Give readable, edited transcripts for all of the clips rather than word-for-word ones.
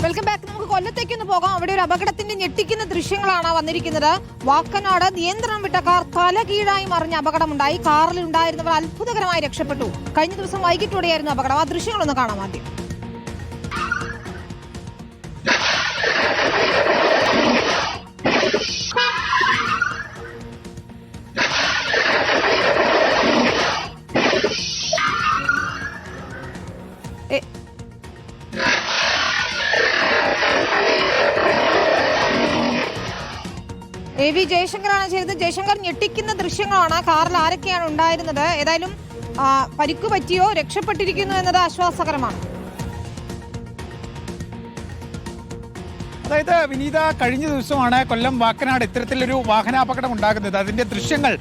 Welcome back. നമുക്ക് കൊല്ലത്തേക്കൊന്ന് പോകാം. അവിടെ ഒരു അപകടത്തിന്റെ ഞെട്ടിക്കുന്ന ദൃശ്യങ്ങളാണ് വന്നിരിക്കുന്നത്. വാക്കനാട് നിയന്ത്രണം വിട്ട കാർ തലകീഴായി മറിഞ്ഞ അപകടമുണ്ടായി. കാറിൽ ഉണ്ടായിരുന്നവർ അത്ഭുതകരമായി രക്ഷപ്പെട്ടു. കഴിഞ്ഞ ദിവസം വൈകിട്ടോടെയായിരുന്നു അപകടം. ആ ദൃശ്യങ്ങളൊന്ന് കാണാം ആദ്യം. AV ജയശങ്കറാണ് ചെയ്തത്. ജയശങ്കർ, ഞെട്ടിക്കുന്ന ദൃശ്യങ്ങളാണ്. കാറിൽ ആരൊക്കെയാണ് ഉണ്ടായിരുന്നത്? ഏതായാലും പരിക്കു പറ്റിയോ, രക്ഷപ്പെട്ടിരിക്കുന്നു എന്നത് ആശ്വാസകരമാണ്. അതായത് വിനീത, കഴിഞ്ഞ ദിവസമാണ് കൊല്ലം വാക്കനാട് ഇത്തരത്തിലൊരു വാഹനാപകടം ഉണ്ടാകുന്നത്. അതിന്റെ ദൃശ്യങ്ങൾ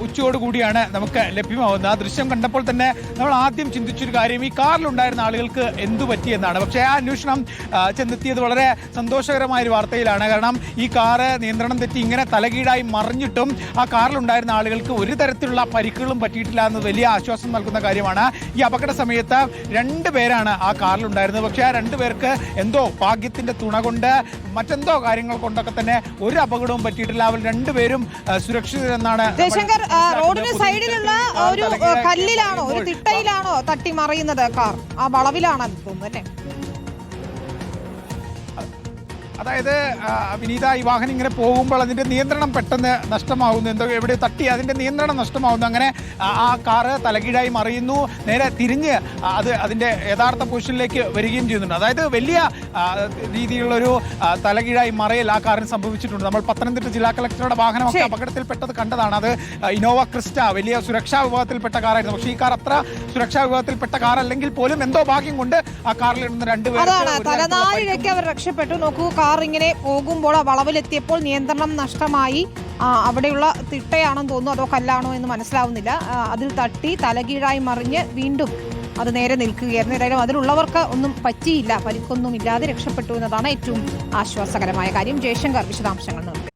ഉച്ചയോടുകൂടിയാണ് നമുക്ക് ലഭ്യമാവുന്നത്. ആ ദൃശ്യം കണ്ടപ്പോൾ തന്നെ നമ്മൾ ആദ്യം ചിന്തിച്ചൊരു കാര്യം, ഈ കാറിലുണ്ടായിരുന്ന ആളുകൾക്ക് എന്തു പറ്റിയെന്നാണ്. പക്ഷേ ആ അന്വേഷണം ചെന്നെത്തിയത് വളരെ സന്തോഷകരമായ ഒരു വാർത്തയിലാണ്. കാരണം ഈ കാറ് നിയന്ത്രണം തെറ്റി ഇങ്ങനെ തലകീഴായി മറിഞ്ഞിട്ടും ആ കാറിലുണ്ടായിരുന്ന ആളുകൾക്ക് ഒരു തരത്തിലുള്ള പരിക്കുകളും പറ്റിയിട്ടില്ല എന്നത് വലിയ ആശ്വാസം നൽകുന്ന കാര്യമാണ്. ഈ അപകട സമയത്ത് 2 പേരാണ് ആ കാറിലുണ്ടായിരുന്നത്. പക്ഷേ ആ 2 പേർക്ക് എന്തോ ഭാഗ്യത്തിന്റെ തുണ കൊണ്ട് മറ്റെന്തോ കാര്യങ്ങൾ കൊണ്ടൊക്കെ തന്നെ ഒരു അപകടവും പറ്റിയിട്ടില്ല. അവർ 2 പേരും സുരക്ഷിതരെന്നാണ്. ജയശങ്കർ, റോഡിന് സൈഡിലുള്ള ഒരു കല്ലിലാണോ, ഒരു തിട്ടയിലാണോ തട്ടി മറിയുന്നത് കാർ? ആ വളവിലാണെന്ന് തോന്നുന്നു അല്ലേ? അതായത് വിനീത, ഈ വാഹനം ഇങ്ങനെ പോകുമ്പോൾ അതിന്റെ നിയന്ത്രണം പെട്ടെന്ന് നഷ്ടമാകുന്നു. എന്തോ എവിടെ തട്ടി അതിന്റെ നിയന്ത്രണം നഷ്ടമാകുന്നു. അങ്ങനെ ആ കാറ് തലകീഴായി മറിയുന്നു. നേരെ തിരിഞ്ഞ് അതിന്റെ യഥാർത്ഥ പൊസിഷനിലേക്ക് വരികയും ചെയ്യുന്നുണ്ട്. അതായത് വലിയ രീതിയിലുള്ളൊരു തലകീഴായി മറയൽ ആ കാറിന് സംഭവിച്ചിട്ടുണ്ട്. നമ്മൾ പത്തനംതിട്ട ജില്ലാ കളക്ടറുടെ വാഹനമൊക്കെ അപകടത്തിൽപ്പെട്ടത് കണ്ടതാണ്. അത് ഇന്നോവ ക്രിസ്റ്റ, വലിയ സുരക്ഷാ വിഭാഗത്തിൽപ്പെട്ട കാറായിരുന്നു. പക്ഷേ ഈ കാർ അത്ര സുരക്ഷാ വിഭാഗത്തിൽപ്പെട്ട കാർ അല്ലെങ്കിൽ പോലും എന്തോ ഭാഗ്യം കൊണ്ട് ആ കാറിലിരുന്ന 2 പേർ അവർ രക്ഷപ്പെട്ടു. നോക്കൂ, കാർ ഇങ്ങനെ പോകുമ്പോൾ വളവിലെത്തിയപ്പോൾ നിയന്ത്രണം നഷ്ടമായി. അവിടെയുള്ള തിട്ടയാണെന്ന് തോന്നുന്നു, അതോ കല്ലാണോ എന്ന് മനസ്സിലാവുന്നില്ല. അതിൽ തട്ടി തലകീഴായി മറിഞ്ഞ് വീണ്ടും അത് നേരെ നിൽക്കുകയായിരുന്നു. ഏതായാലും അതിലുള്ളവർക്ക് ഒന്നും പറ്റിയില്ല, പരിക്കൊന്നും ഇല്ലാതെ രക്ഷപ്പെട്ടു എന്നതാണ് ഏറ്റവും ആശ്വാസകരമായ കാര്യം. ജയശങ്കർ വിശദാംശങ്ങൾ നൽകി.